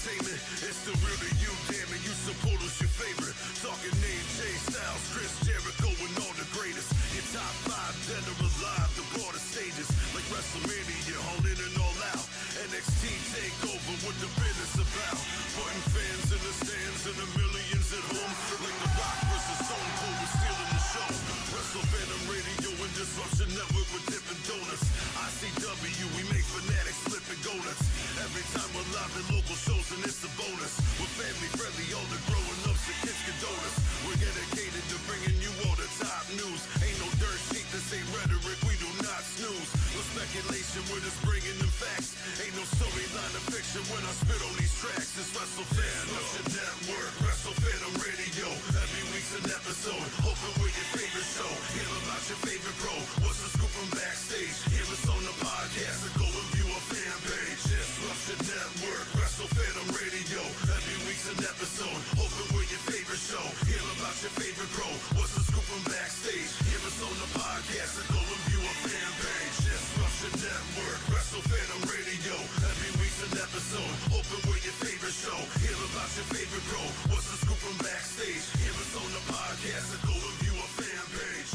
entertainment. It's the real to you, damn it. You support us, your favorite. Talking name, Jay Styles, Chris Jericho, and all the greatest. Your top 5 dead or alive, the broader stages. Like WrestleMania, all in and all out. NXT takeover, what the business about. Putting fans in the stands and the millions at home. Like The Rock versus Stone Cold, we're stealing the show. Wrestle Fandom Radio and Disruption Network with Dippin' Donuts. ICW, we make fanatics flipping go nuts. Every time we're live at local shows and it's a bonus. We're family friendly, all the growing ups and kids can donut. We're dedicated to bringing you all the top news. Ain't no dirt sheet, this ain't rhetoric, we do not snooze. No speculation, we're just bringing them facts. Ain't no storyline of fiction when I spit on these tracks. It's Wrestle Fandom Network, Wrestle Fandom Radio. Every week's an episode, hoping with your favorite show. Hear about your favorite pro, what's the scoop from backstage? Hear us on the podcast and go and view our fan page. Disruption Network, Wrestle Fandom Radio. Every week's an episode, hoping with your favorite show. Hear about your favorite pro, what's the scoop from backstage? Hear us on the podcast and go and view our fan page. Disruption Network, Wrestle Fandom Radio. Every week's an episode, hoping with your favorite show. Hear about your favorite pro, what's the scoop from backstage? Hear us on the podcast and go and view our fan page.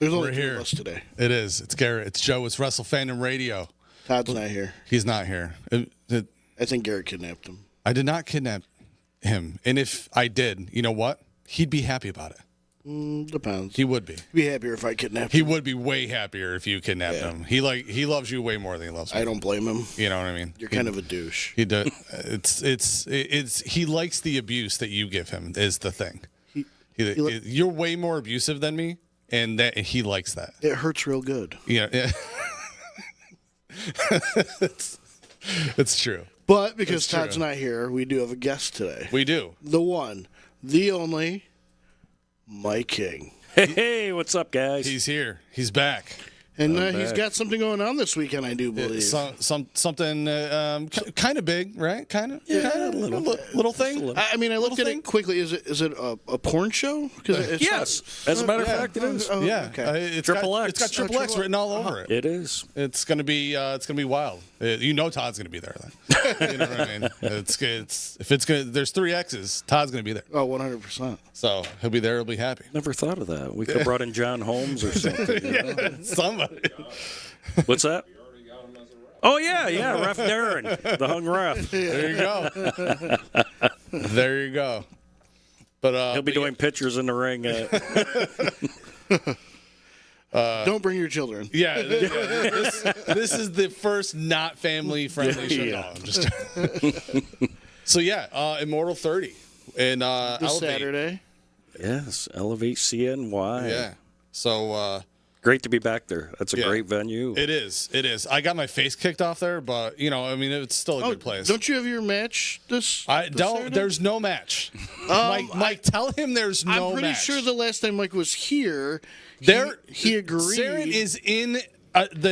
There's only We're two here. of us today. It is. It's Garrett. It's Joe. It's Wrestle Fandom Radio. Todd's not here. He's not here. I think Garrett kidnapped him. I did not kidnap him. And if I did, you know what? He'd be happy about it. Depends. He would be. He'd be happier if I kidnapped He him. would be way happier if you kidnapped him. He loves you way more than he loves me. I don't blame him. You know what I mean? You're kind of a douche. He does. It's he likes the abuse that you give him is the thing. You're way more abusive than me, and that he likes that. It hurts real good. Yeah. It's true. But because It's true. Todd's not here, we do have a guest today. We do. The one, the only, Mike King. Hey, what's up, guys? He's here. He's back. And he's got something going on this weekend, I do believe. Something kind of big, right? Kind of, little thing. I mean, I looked at it quickly. Is it a porn show? Yes, as a matter of fact, it is. Yeah, Okay. it's Triple got, X. It's got XXX written all over it. It is. It's gonna be wild. Todd's gonna be there. Then. You know what I mean? There's 3 X's. Todd's gonna be there. Oh, 100%. So he'll be there. He'll be happy. Never thought of that. We could have brought in John Holmes or something. You know? Somebody. What's that? Oh, yeah, Ref Darren, the hung ref. There you go. There you go. But He'll be doing pictures in the ring. Don't bring your children. Yeah, this is the first not family friendly show. Yeah. No, I'm just So Immortal 30 and This Elevate. Saturday. Yes, Elevate CNY. Yeah. So Great to be back there. That's a great venue. It is. I got my face kicked off there, but it's still a good place. Don't you have your match this I don't. Saturday? There's no match. Mike, tell him there's no match. I'm pretty sure the last time Mike was here, he agreed. Saren is in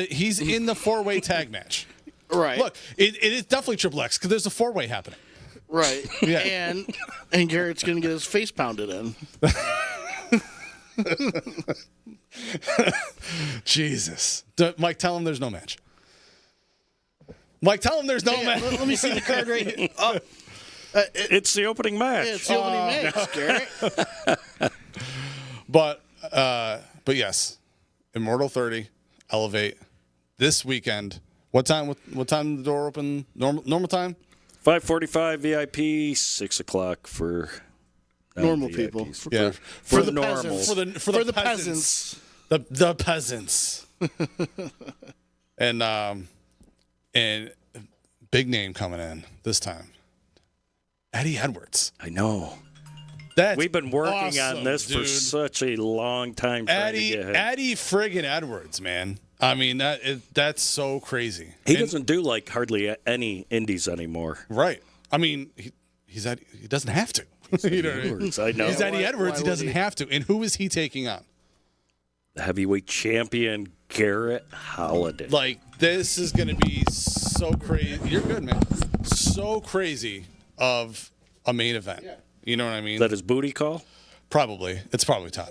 he's in the 4-way tag match. Right. Look, it is definitely Triple X because there's a 4-way happening. Right. Yeah. And Garrett's gonna get his face pounded in. Jesus. Mike, tell him there's no match. Mike, tell him there's no match. Let me see the card right here. It's the opening match. Yeah, it's the opening match, Garrett. But yes, Immortal 30, Elevate this weekend. What time? What time the door open? Normal time? 5:45 VIP, 6 o'clock for Normal VIPs. people. For the normals. peasants. For the peasants. The peasants. and big name coming in this time. Eddie Edwards. I know. We've been working awesome, on this for such a long time. Eddie friggin' Edwards, man. I mean that's so crazy. He doesn't do like hardly any indies anymore. Right. I mean he doesn't have to. You know what I mean? I know. He's Eddie Edwards. He doesn't have to. And who is he taking on? The heavyweight champion Garrett Holiday. Like this is going to be so crazy. You're good, man. So crazy of a main event. Yeah. You know what I mean? Is that his booty call? Probably. It's probably time.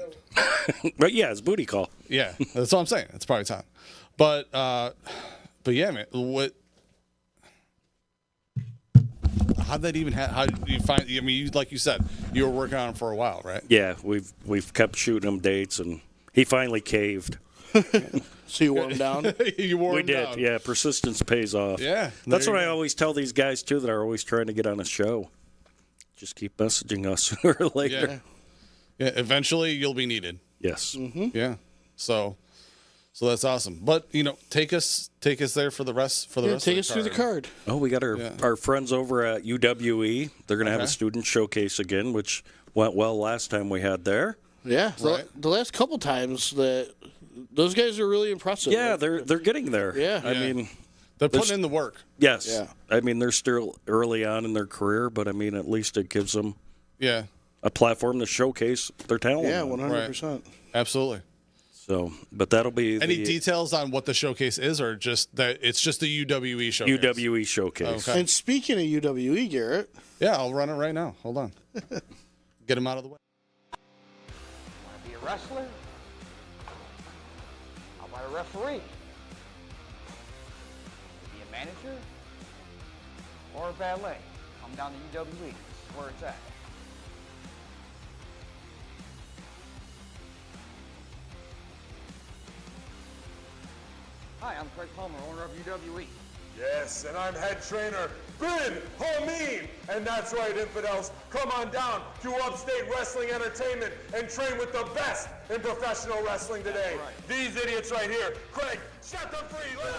Right, yeah, his booty call. Yeah, that's what I'm saying. It's probably time. But yeah, man. How'd that even how did you find? I mean, like you said, you were working on him for a while, right? Yeah, we've kept shooting him dates, and he finally caved. So you wore him down? You wore We him did, down. yeah. Persistence pays off. Yeah, That's there what you I go. always tell these guys, too, that are always trying to get on a show. Just keep messaging us sooner or later. Yeah. Eventually, you'll be needed. Yes. Mm-hmm. Yeah. So that's awesome. But take us there for the rest. Take us through the card. Oh, we got our friends over at UWE. They're going to have a student showcase again, which went well last time we had there. Yeah, Right. the last couple times that those guys are really impressive. Yeah, right? they're getting there. Yeah. I mean, They're putting in the work. yes. Yeah. I mean, they're still early on in their career, but I mean, at least it gives them Yeah. a platform to showcase their talent. Yeah, on. 100%. Absolutely. So, but that'll be Any details on what the showcase is, or just that it's just the UWE showcase? UWE showcase. Okay. And speaking of UWE, Garrett, Yeah, I'll run it right now. Hold on. Get him out of the way. Want to be a wrestler? How about a referee? Be a manager? Or a valet? Come down to UWE. This is where it's at. Hi, I'm Craig Palmer, owner of UWE. Yes, and I'm head trainer Ben Homeen. And that's right, infidels. Come on down to Upstate Wrestling Entertainment and train with the best in professional wrestling today. Right. These idiots right here. Craig, set them free. Let's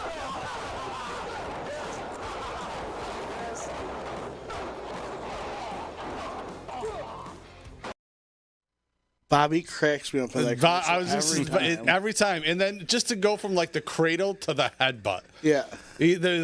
go. Bobby cracks me up on that commercial I was just every time. every time, and then just to go from like the cradle to the headbutt. Yeah.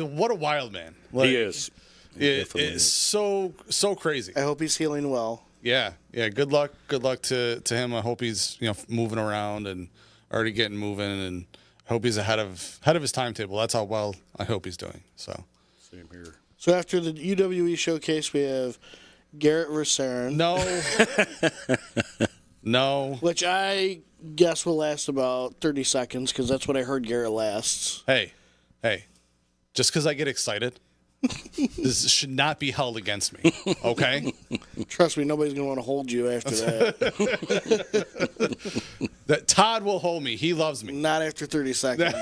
What a wild man. Like, He is. Definitely It's is. so crazy. I hope he's healing well. Yeah. Good luck to him. I hope he's moving around and already getting moving, and I hope he's ahead of his timetable. That's how well I hope he's doing. So Same here. So after the UWE showcase, we have Garrett Versarin, no. which I guess will last about 30 seconds because that's what I heard Garrett lasts. Hey, just because I get excited, this should not be held against me. Okay. Trust me, nobody's going to want to hold you after that. That Todd will hold me. He loves me. Not after 30 seconds.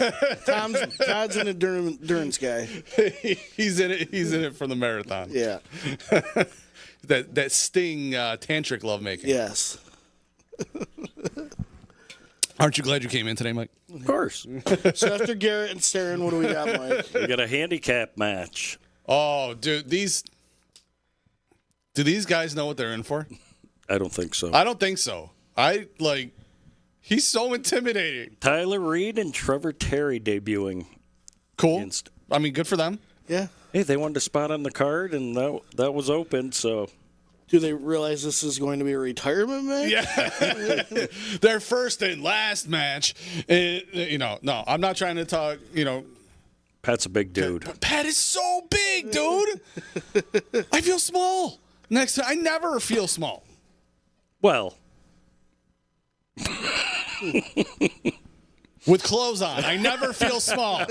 Todd's an endurance guy. He's in it. He's in it for the marathon. Yeah. That Sting tantric lovemaking. Yes. Aren't you glad you came in today, Mike? Of course. So after Garrett and Starin, what do we got, Mike? We got a handicap match. Oh, dude, do these guys know what they're in for? I don't think so. I don't think so. He's so intimidating. Tyler Reed and Trevor Terry debuting. Cool. Against- I mean, good for them. Yeah. Hey, they wanted a spot on the card, and that was open, so... Do they realize this is going to be a retirement match? Yeah. Their first and last match. No, I'm not trying to talk, Pat's a big dude. But Pat is so big, dude. I feel small. I never feel small. Well, With clothes on, I never feel small.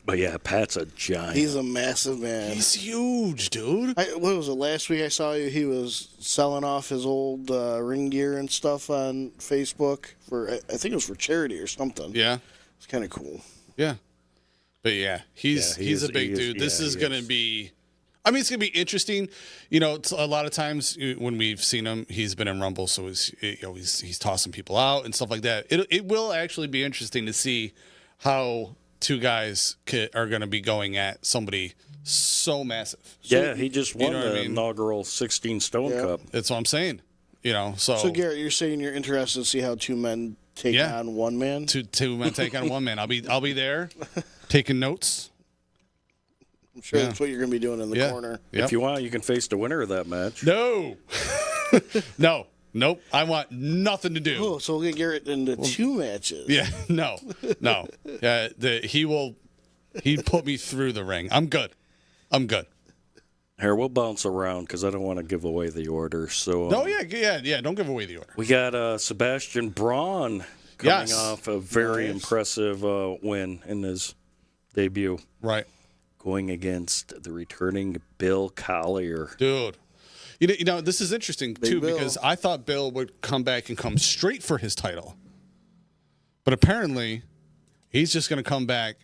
but yeah, Pat's a giant. He's a massive man. He's huge, dude. What was it? Last week I saw you. He was selling off his old ring gear and stuff on Facebook for, I think it was for charity or something. Yeah. It's kind of cool. Yeah. But yeah, he's a big dude. This is going to be, it's going to be interesting. It's a lot of times when we've seen him, he's been in Rumble, so he's tossing people out and stuff like that. It will actually be interesting to see how two guys are going to be going at somebody so massive. Yeah, he just won know what I the mean? inaugural 16 Stone Cup. That's what I'm saying. So Garrett, you're saying you're interested to see how two men take on one man? Two men take on one man. I'll be there taking notes. I'm sure that's what you're going to be doing in the corner. Yep. If you want, you can face the winner of that match. No. Nope. I want nothing to do. Oh, so we'll get Garrett into two matches. Yeah, no. Yeah, he'd put me through the ring. I'm good. Here, we'll bounce around because I don't want to give away the order. So, don't give away the order. We got Sebastian Braun coming off a very impressive win in his debut. Right. Going against the returning Bill Collier. Dude. You know, this is interesting, too, because I thought Bill would come back and come straight for his title. But apparently, he's just going to come back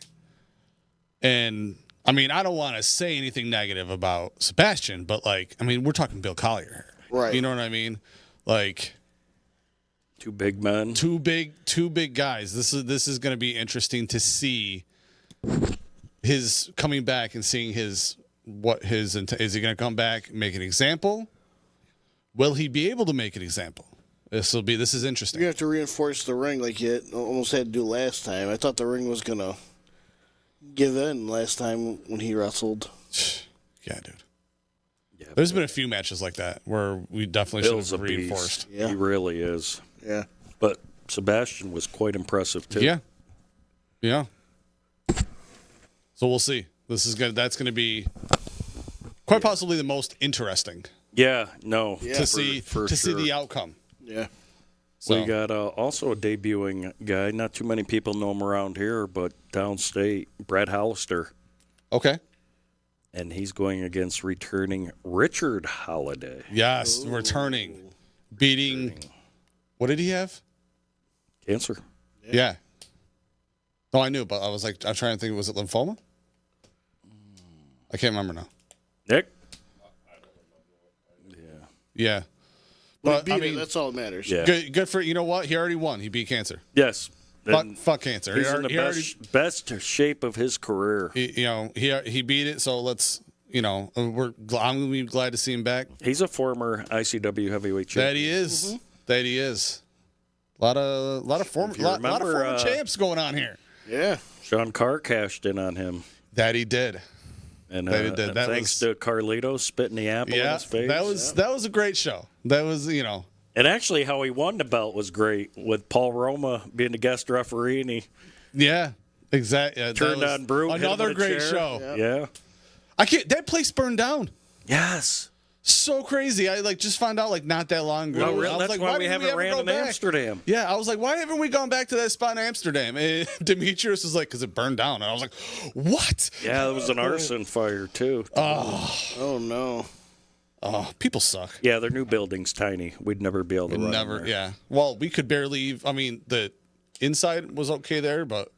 and, I mean, I don't want to say anything negative about Sebastian, but, like, I mean, we're talking Bill Collier. Right. You know what I mean? Like, two big men. Two big guys. This is going to be interesting to see his coming back and seeing is he going to come back and make an example? Will he be able to make an example? This is interesting. You have to reinforce the ring like you almost had to do last time. I thought the ring was going to give in last time when he wrestled. Yeah, dude. Yeah, there's been a few matches like that where we definitely should have reinforced. Yeah. He really is. Yeah. But Sebastian was quite impressive too. Yeah. Yeah. So we'll see. That's going to be quite possibly the most interesting. Yeah, no. To see the outcome. Yeah. So we got also a debuting guy. Not too many people know him around here, but downstate, Brad Hollister. Okay. And he's going against returning Richard Holiday. Yes, returning. Beating. What did he have? Cancer. Yeah. No, I knew, but I'm trying to think, was it lymphoma? I can't remember now. Nick? Yeah. But I mean, that's all that matters. Yeah. Good for, you know what? He already won. He beat cancer. Yes. Fuck cancer. He's in the best shape of his career. He beat it, so let's, I'm going to be glad to see him back. He's a former ICW heavyweight champion. That he is. Mm-hmm. That he is. A lot of former champs going on here. Yeah. Sean Carr cashed in on him. That he did. And thanks to Carlito spitting the apple in his face. That was a great show. That was, And actually how he won the belt was great with Paul Roma being the guest referee and he exactly turned on Brew. Another great show. Yeah. That place burned down. Yes. So crazy. I just found out not that long ago. Well, really? That's why we haven't ran in Amsterdam. Yeah, I was like, why haven't we gone back to that spot in Amsterdam? And Demetrius was like, because it burned down. And I was like, what? Yeah, there was an arson fire too. Oh no. Oh, people suck. Yeah, their new building's tiny. We'd never be able to run there. Yeah. Well, we could barely. I mean, the inside was okay there, but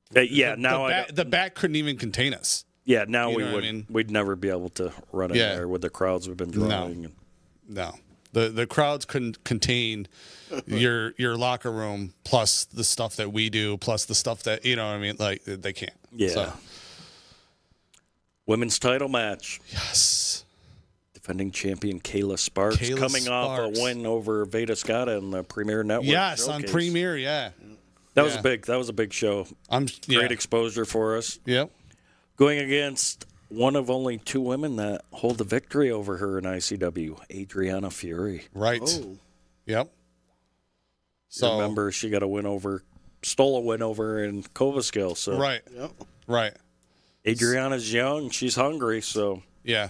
the back couldn't even contain us. Yeah, now we'd never be able to run in there with the crowds we've been drawing. No. The crowds couldn't contain your locker room plus the stuff that we do plus the stuff that they can't. Yeah. So. Women's title match. Yes. Defending champion Kayla Sparks coming off a win over Veda Scott on the Premier Network. Yes, Showcase. on Premier, yeah. That was big. That was a big show. Great exposure for us. Yep. Going against one of only two women that hold the victory over her in ICW, Adriana Fury. Right. Oh. Yep. So remember, she stole a win over in Kovaskill. So right. Yep. Right. Adriana's young. She's hungry. So yeah.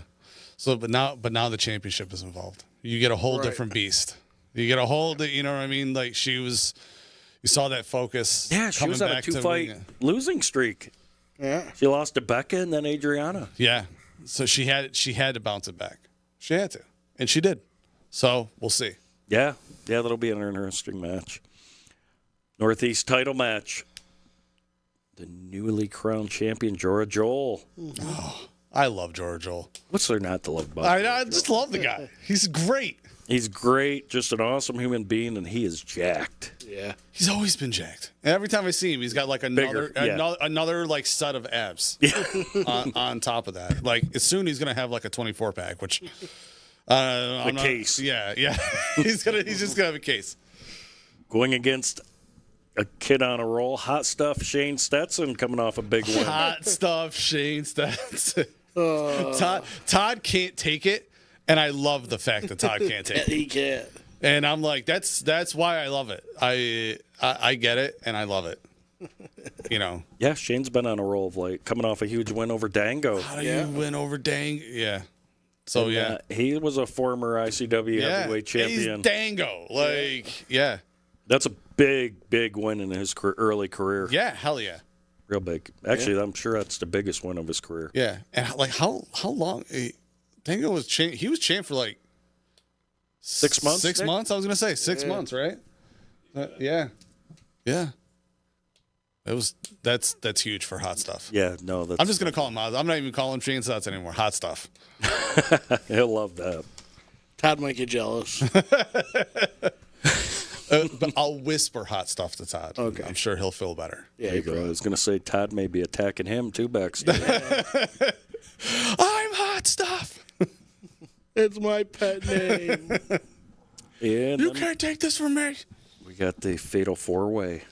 So but now the championship is involved. You get a whole different beast. You get a whole. You know what I mean? Like you saw that focus. Yeah, she was on a 2-fight losing streak. Yeah. She lost to Becca and then Adriana. Yeah. So she had to bounce it back. She had to. And she did. So we'll see. Yeah. Yeah, that'll be an interesting match. Northeast title match. The newly crowned champion, Jorah Joel. Oh, I love Jorah Joel. What's there not to love about I just love the guy. He's great. He's great, just an awesome human being, and he is jacked. Yeah. He's always been jacked. And every time I see him, he's got another like set of abs on top of that. Like as soon he's gonna have like a 24-pack, which case. Yeah. he's just gonna have a case. Going against a kid on a roll, hot stuff Shane Stetson coming off a big win. Hot stuff Shane Stetson. Todd can't take it. And I love the fact that Todd can't take it. He can't. And I'm like, that's why I love it. I get it, and I love it. you know. Yeah, Shane's been on a roll of late, coming off a huge win over Dango. How do you win over Dango? Yeah. So, And, he was a former ICW heavyweight champion. He's Dango. Like, yeah. That's a big, big win in his early career. Yeah, hell yeah. Real big. Actually, I'm sure that's the biggest win of his career. Yeah. And, like, how long? Dango was he was champ for, like, 6 months? 6 months? I was going to say 6 months, right? Yeah. Yeah. That's huge for Hot Stuff. Yeah, no, that's... I'm just gonna call him Hot. I'm not even calling him Shane Stotts anymore. Hot Stuff. He'll love that. Todd might get jealous. But I'll whisper Hot Stuff to Todd. Okay. I'm sure he'll feel better. Yeah, There you go. I was gonna say Todd may be attacking him too backstage. I'm Hot Stuff. It's my pet name. And You can't take this from me. we got the Fatal 4-Way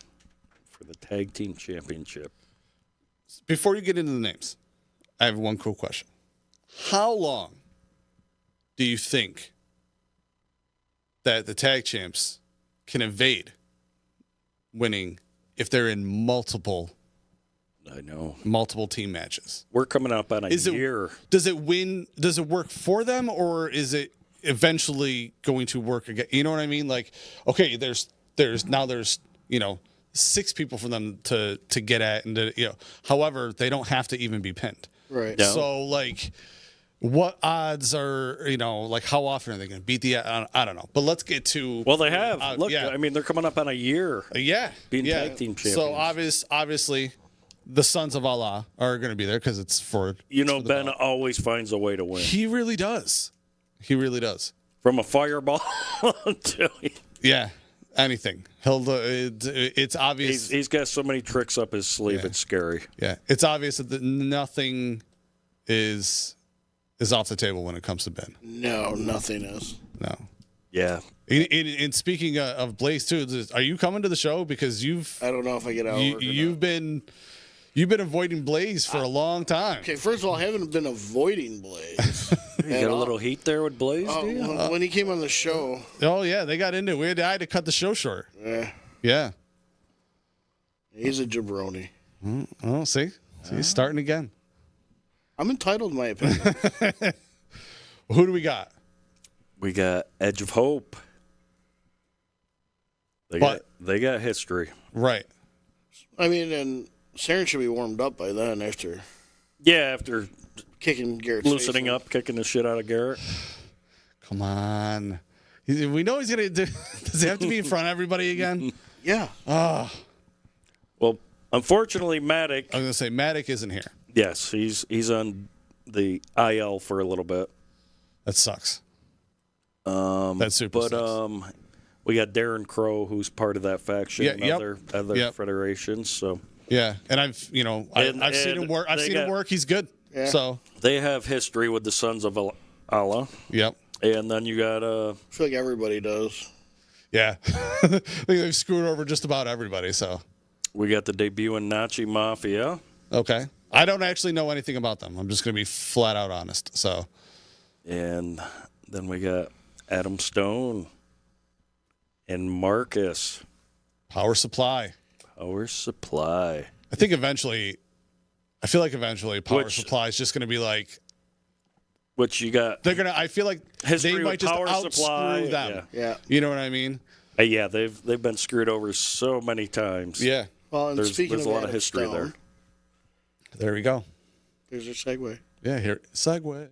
for the Tag Team Championship. Before you get into the names, I have one cool question. How long do you think that the tag champs can evade winning if they're in multiple I know. team matches? We're coming up on a year. Does it work for them, or is it eventually going to work again? You know what I mean? Like, okay, there's 6 people for them to get at, and however, they don't have to even be pinned. Right. No. So, like, what odds are, like, how often are they going to beat the, I don't know. But let's get to. Well, they have. Look, yeah. I mean, they're coming up on a year. Being tag team champions. So, obviously, the Sons of Allah are going to be there because it's for. Ben always finds a way to win. He really does. He really does. From a fireball to. Yeah. Anything. It's obvious. He's got so many tricks up his sleeve, It's scary. Yeah. It's obvious that nothing is off the table when it comes to Ben. No, nothing is. No. Yeah. And speaking of Blaze too, are you coming to the show? Because I don't know if I get out. you've been avoiding Blaze for a long time. Okay, first of all, I haven't been avoiding Blaze. You got a little heat there with Blaze, do you? When he came on the show. Oh yeah, they got into it. I had to cut the show short. Yeah. He's a jabroni. Oh, see, he's starting again. I'm entitled to my opinion. Who do we got? We got Edge of Hope. They got history. Right. I mean, and Saren should be warmed up by then after kicking Garrett's loosening up, kicking the shit out of Garrett. Come on. We know he's going to do. Does he have to be in front of everybody again? Yeah. Well, unfortunately, Matic. I was going to say, Matic isn't here. Yes, he's on the IL for a little bit. That sucks. That's super sucks. We got Darren Crow, who's part of that faction and other federations. So yeah, and I've seen him work. I've seen him work. He's good. Yeah. So they have history with the Sons of Allah. Yep. And then you got I feel like everybody does. Yeah. I think they've screwed over just about everybody. So we got the debuting Nazi Mafia. Okay. I don't actually know anything about them. I'm just going to be flat out honest. So. And then we got Adam Stone and Marcus. Power Supply. Power Supply. I feel like eventually Power Supply is just going to be like. Which you got. They're going to, I feel like they might just outscrew them. Yeah. You know what I mean? Yeah, they've been screwed over so many times. Yeah. Well, and there's a lot of history there. There we go. There's a segue. Yeah, here. Segue.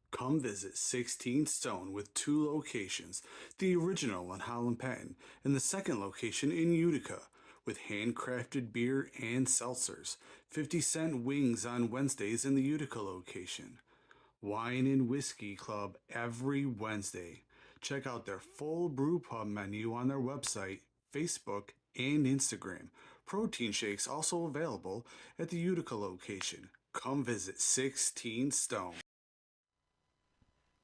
Come visit 16 Stone with 2 locations, the original on Holland Patton and the second location in Utica, with handcrafted beer and seltzers, 50-cent wings on Wednesdays in the Utica location, wine and whiskey club every Wednesday. Check out their full brew pub menu on their website, Facebook, and Instagram. Protein shakes also available at the Utica location. Come visit 16 Stone.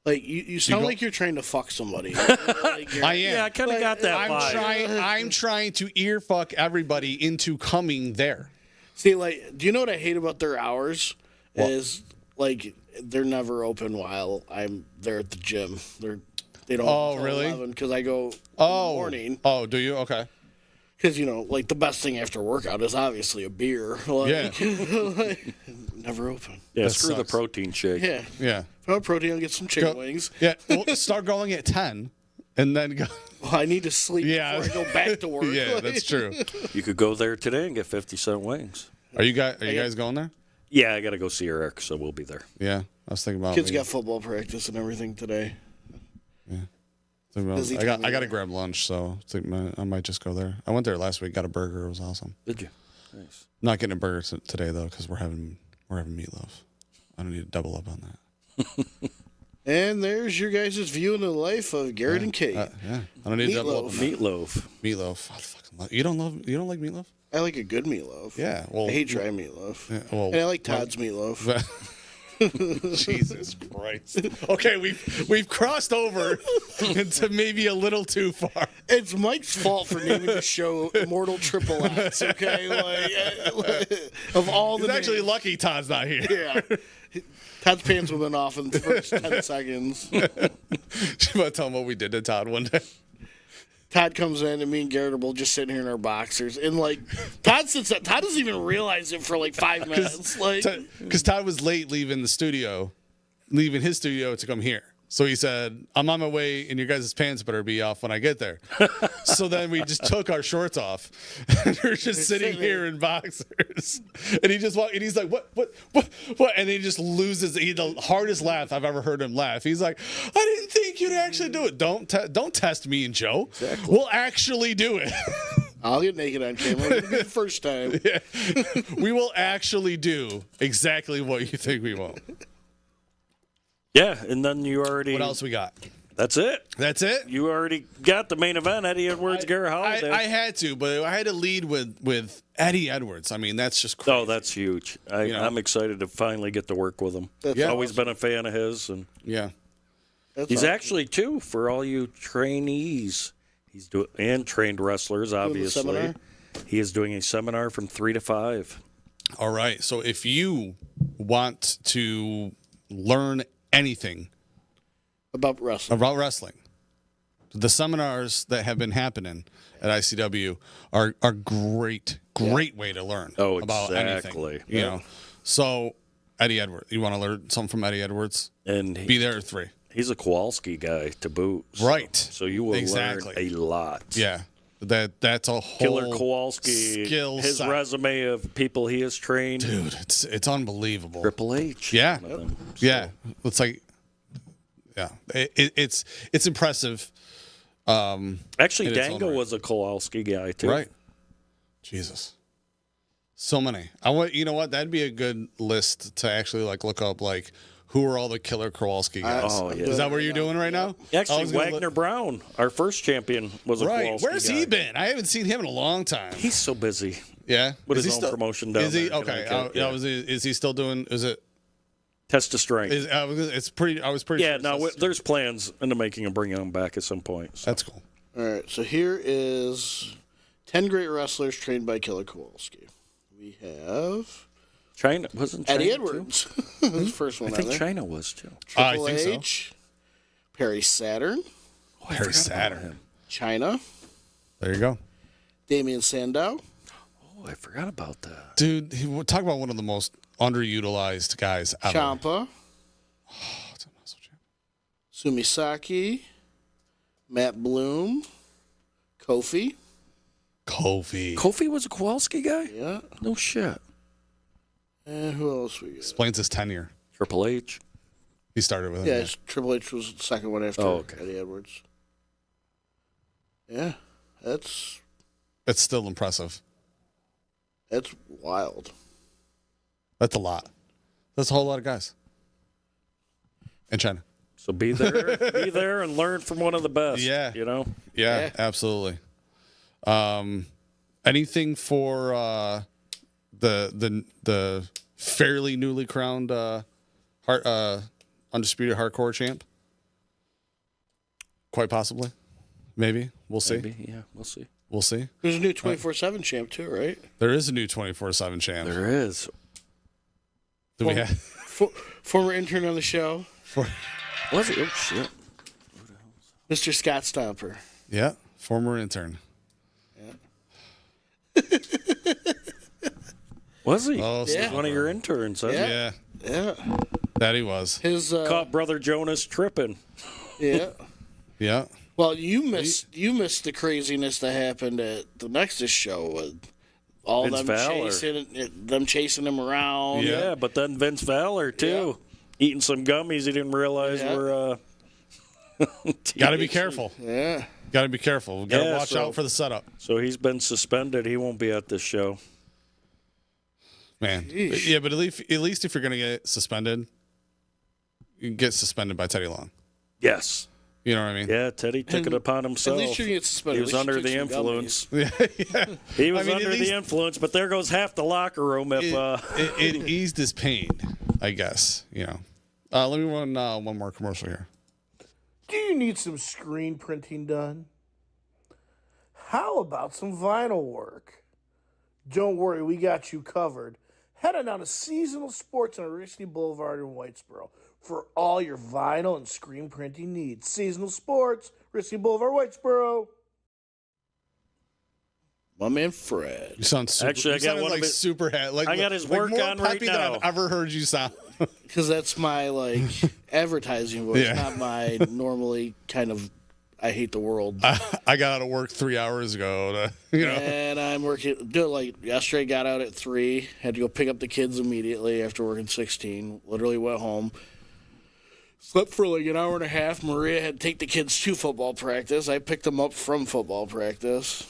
Like you sound like you're trying to fuck somebody. Like I am. Yeah, I kind of got that vibe. I'm trying to ear fuck everybody into coming there. See, like, do you know what I hate about their hours? Is like they're never open while I'm there at the gym. They don't. Oh, really? Because I go in the morning. Oh, do you? Okay. Because, like the best thing after workout is obviously a beer. Like, never open. Yeah, That screw the sucks. protein shake. Yeah. Yeah. If I want protein, I'll get some chicken wings. Yeah. Well, start going at 10 and then go. Well, I need to sleep before I go back to work. Yeah, Like, that's true. You could go there today and get 50-cent wings. Are you guys going there? Yeah, I got to go see Eric, so we'll be there. Yeah. I was thinking about Kids got football practice and everything today. Busy I time got of to grab lunch, so I might just go there. I went there last week, got a burger. It was awesome. Did you? Nice. Not getting a burger today though, because we're having meatloaf. I don't need to double up on that. And there's your guys' view into the life of Garrett and Kate. Yeah, I don't need to double up on that. Meatloaf. Meatloaf. I fucking love. You don't like meatloaf? I like a good meatloaf. Yeah. Well, I hate dry meatloaf. Yeah, well, and I like Todd's meatloaf. Jesus Christ. Okay, we've crossed over into maybe a little too far. It's Mike's fault for naming the show Immortal Triple X, okay? Like, of all the He's actually names. lucky Todd's not here. Yeah. Todd's pants would have been off in the first 10 seconds. You want to tell him what we did to Todd one day? Todd comes in, and me and Garrett are both just sitting here in our boxers. And, like, Todd doesn't even realize it for, like, 5 minutes. Because Todd was late leaving his studio to come here. So he said, I'm on my way, and your guys' pants better be off when I get there. So then we just took our shorts off, and we're just sitting here in boxers. And he just walked, and he's like, what? And he just loses the hardest laugh I've ever heard him laugh. He's like, I didn't think you'd actually do it. Don't test me and Joe. Exactly. We'll actually do it. I'll get naked on camera. It'll be the first time. Yeah. We will actually do exactly what you think we won't. Yeah, and then you already... What else we got? That's it. That's it? You already got the main event, Eddie Edwards, Garrett Holiday. I had to, but I had to lead with Eddie Edwards. I mean, that's just crazy. Oh, that's huge. I'm excited to finally get to work with him. That's always been a fan of his. And Yeah. he's actually, too, for all you trainees, and trained wrestlers, obviously. seminar? He is doing a seminar from 3 to 5. All right. So if you want to learn anything About wrestling. the seminars that have been happening at ICW are great way to learn about anything. You know. So Eddie Edwards, you want to learn something from Eddie Edwards? And Be there at 3. He's a Kowalski guy to boot. Right. So you will learn a lot. Yeah. That's a whole Killer Kowalski, skill his set. resume of people he has trained. Dude, it's unbelievable. Triple H. Yeah. one of them. Yeah. It's like, yeah, it's impressive. Actually, in its own Dango right. was a Kowalski guy too. Right. Jesus. So many. You know what? That'd be a good list to actually look up who are all the killer Kowalski guys. Oh, yeah. Is that what you're doing right now? Actually, Wagner Brown, our first champion, was a Kowalski Where's guy. he been? I haven't seen him in a long time. He's so busy. Yeah. With Is his he own promotion down Is he there in okay? Connecticut, Is he still doing? Is it? Test of strength. It's pretty. I was pretty. Yeah, sure no, it's- there's plans in the making of bringing him back at some point. So. That's cool. All right, so here is 10 great wrestlers trained by Killer Kowalski. We have China wasn't China Eddie too? Edwards. His first I one think on there. China was too. I Triple think so. H, Perry Saturn, Harry Saturn. China, There you go, Damian Sandow, Oh, I forgot about that. dude. Talk about one of the most underutilized guys ever. Ciampa, It's a muscle champ. Sumisaki, Matt Bloom, Kofi. Kofi was a Kowalski guy? Yeah. No shit. And who else we got? Explains his tenure. Triple H. He started with him. Yeah, Triple H was the second one after Eddie Edwards. Yeah, that's still impressive. wild. That's a lot. That's a whole lot of guys. In China. So be there and learn from one of the best. Yeah. You know? Yeah. Absolutely. Anything for the fairly newly crowned undisputed hardcore champ? Quite possibly. Maybe. We'll see. Maybe, yeah, we'll see. We'll see. There's a new 24/7 champ too, right? There is a new 24/7 champ. There is. Do we have? Former intern on the show, Was it? Oh, shit. Mr. Scott Stomper. Yeah. Former intern. Was he? Oh, He was one of your interns, huh? Yeah. Yeah. That he was. His Caught Brother Jonas tripping. Yeah. Yeah. Well, you missed the craziness that happened at the Nexus show with all Vince them chasing him around. Yeah, but then Vince Valor, too. Eating some gummies he didn't realize were... Got to be careful. Yeah. Got to be careful. Got to watch out for the setup. So he's been suspended. He won't be at this show. Man. Yeah, but at least if you're going to get suspended, you get suspended by Teddy Long. Yes. You know what I mean? Yeah, Teddy took it upon himself. At least you get suspended. He was under the influence. Yeah. He was under the influence, but there goes half the locker room. If it eased his pain, I guess. You know. Let me run one more commercial here. Do you need some screen printing done? How about some vinyl work? Don't worry, we got you covered. Head on down to Seasonal Sports on University Boulevard in Whitesboro for all your vinyl and screen printing needs. Seasonal Sports, University Boulevard, Whitesboro. My man Fred. You sound super. Actually, I got one like of his, super hat. Like I got his like work more on right peppy now. than I've ever heard you sound. Because that's my advertising voice, Yeah. not my normally kind of I hate the world. I got out of work 3 hours ago. And I'm working. Yesterday, got out at 3. Had to go pick up the kids immediately after working 16. Literally went home. Slept for like an hour and a half. Maria had to take the kids to football practice. I picked them up from football practice.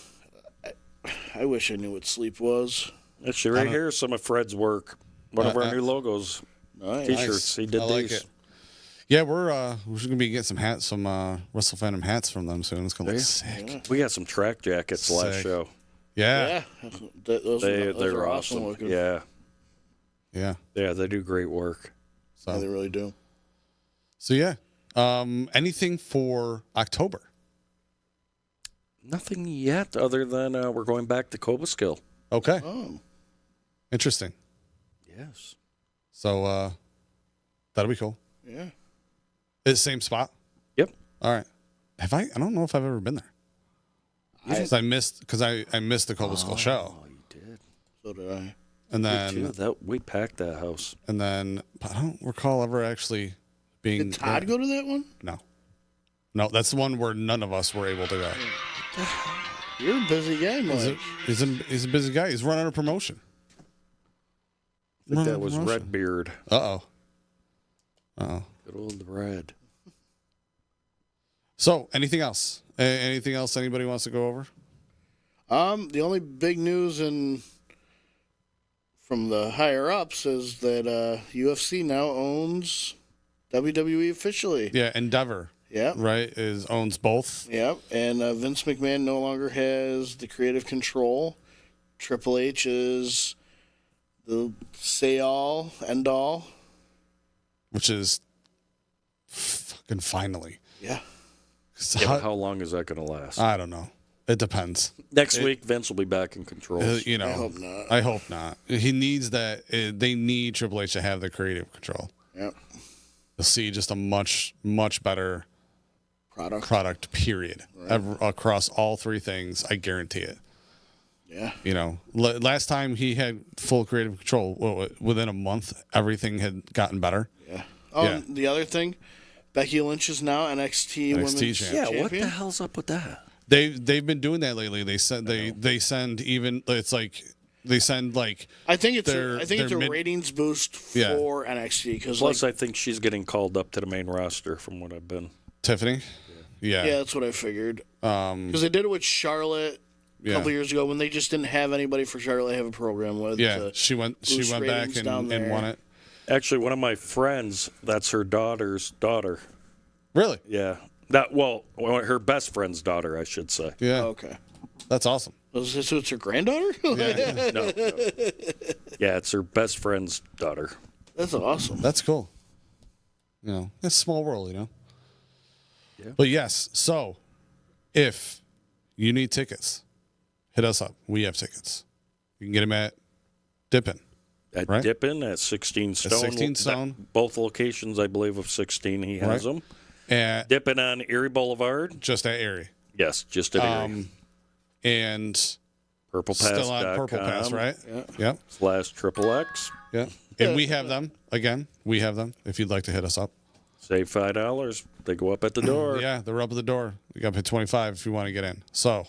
I wish I knew what sleep was. Actually, right here is some of Fred's work. One of our new logos. Nice. T-shirts. He did I like these. it. Yeah, we're gonna be getting some hats, some Wrestle Fandom hats from them soon. It's gonna look sick. Yeah. We got some track jackets last show. Yeah. Those They're are awesome. looking. Yeah, they do great work. So, Yeah, they really do. So yeah, anything for October? Nothing yet, other than we're going back to Cobaskill. Okay, Oh. interesting. Yes. So that'll be cool. Yeah. It's the same spot. Yep. All right. I don't know if I've ever been there. I missed the Cobble Skull show. Oh, you did. So did I. And Me too. then We packed that house. but I don't recall ever actually being. Did Todd go to that one? No, that's the one where none of us were able to go. You're a busy guy, Mike. He's a busy guy. He's running a promotion. I think that was Redbeard. Uh-oh. Good old Red. So, anything else? Anything else anybody wants to go over? The only big news from the higher ups is that UFC now owns WWE officially. Yeah, Endeavor. Yep. Right, owns both. Yep. And Vince McMahon no longer has the creative control. Triple H is the say-all, end-all. Which is fucking finally. Yeah. How long is that going to last? I don't know. It depends. Next week, Vince will be back in control. I hope not. I hope not. He needs that. They need Triple H to have the creative control. Yep. You'll see just a much, much better product period. Across all three things. I guarantee it. Yeah. Last time he had full creative control, within a month, everything had gotten better. Yeah. Oh, the other thing, Becky Lynch is now NXT Women's champion. Champion. What the hell's up with that? They've been doing that lately. They send even it's like they send like I think it's a ratings boost for Yeah. NXT because Plus, I think she's getting called up to the main roster from what I've been. Tiffany. Yeah. that's what I figured. Because they did it with Charlotte a couple years ago when they just didn't have anybody for Charlotte to have a program with. Yeah, she went back and won it. Actually, one of my friends, that's her daughter's daughter. Really? Yeah. Her best friend's daughter, I should say. Yeah. Oh, okay. That's awesome. So it's her granddaughter? Yeah. No. Yeah, it's her best friend's daughter. That's awesome. That's cool. It's a small world, Yeah. But yes, so if you need tickets, hit us up. We have tickets. You can get them at Dippin'. At Right? Dippin' at 16 Stone. 16 Stone. Both locations, I believe, of 16, he has them. At Dippin' on Erie Boulevard. just that area. Yes, just at Erie. And Still on Purple Pass, right? Yeah. Yep. /XXX. Yeah. And we have them. Again, we have them if you'd like to hit us up. Save $5. They go up at the door. Yeah, they're up at the door. You got to pay $25 if you want to get in. So,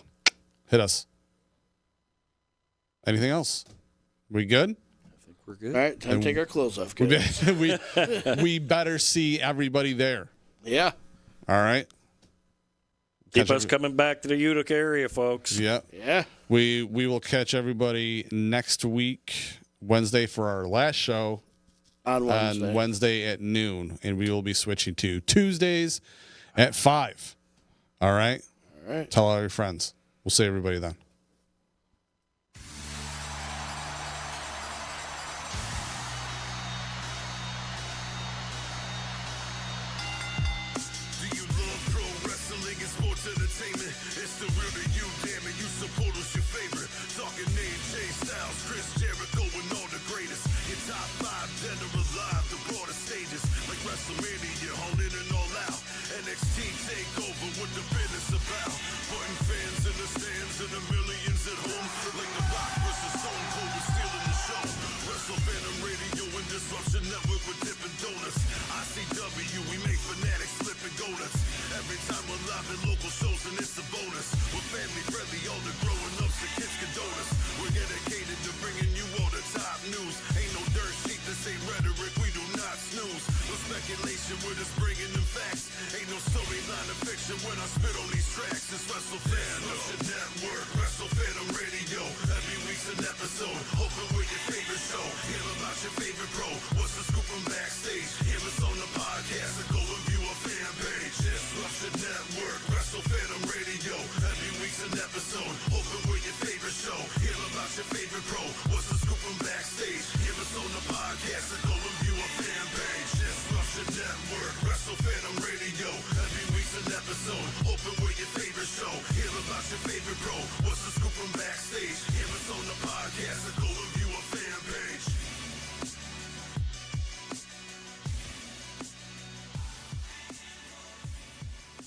hit us. Anything else? We good? I think we're good. All right, time to take our clothes off, guys. we better see everybody there. Yeah. All right. Keep us coming back to the Utica area, folks. Yeah. Yeah. We will catch everybody next week, Wednesday, for our last show. On Wednesday at noon. And we will be switching to Tuesdays at 5. All right? All right. Tell all your friends. We'll see everybody then. Do you love pro wrestling and sports entertainment? It's the real to you, damn it. You support us, your favorite. Talking name, Jay Styles, Chris Jericho, and all the greatest. Your top 5 dead or alive, the broader stages. Like WrestleMania, all in and all out. NXT takeover, what the business about. Putting fans in the stands and the millions at home. Like the Rock versus Stone Cold was stealing the show. Wrestle Fandom Radio and Disruption Network with Dippin' Donuts. ICW, we make fanatics flipping donuts. Every time we're live at local shows and it's a bonus. We're family friendly, all the growing ups, the kids condone us. We're dedicated to bringing you all the top news. Ain't no dirt sheet, this ain't rhetoric, we do not snooze. No speculation, we're just bringing them facts. Ain't no storyline of fiction when I spit on these tracks. It's Wrestle Fandom Network, Wrestle Fandom Radio. Every week's an episode, hoping we're your favorite show. Hear about your favorite pro, what's the scoop from backstage? Hear us on the podcast and go and view our fan page. It's Wrestle Network, Wrestle Fandom Radio. Every week's an episode.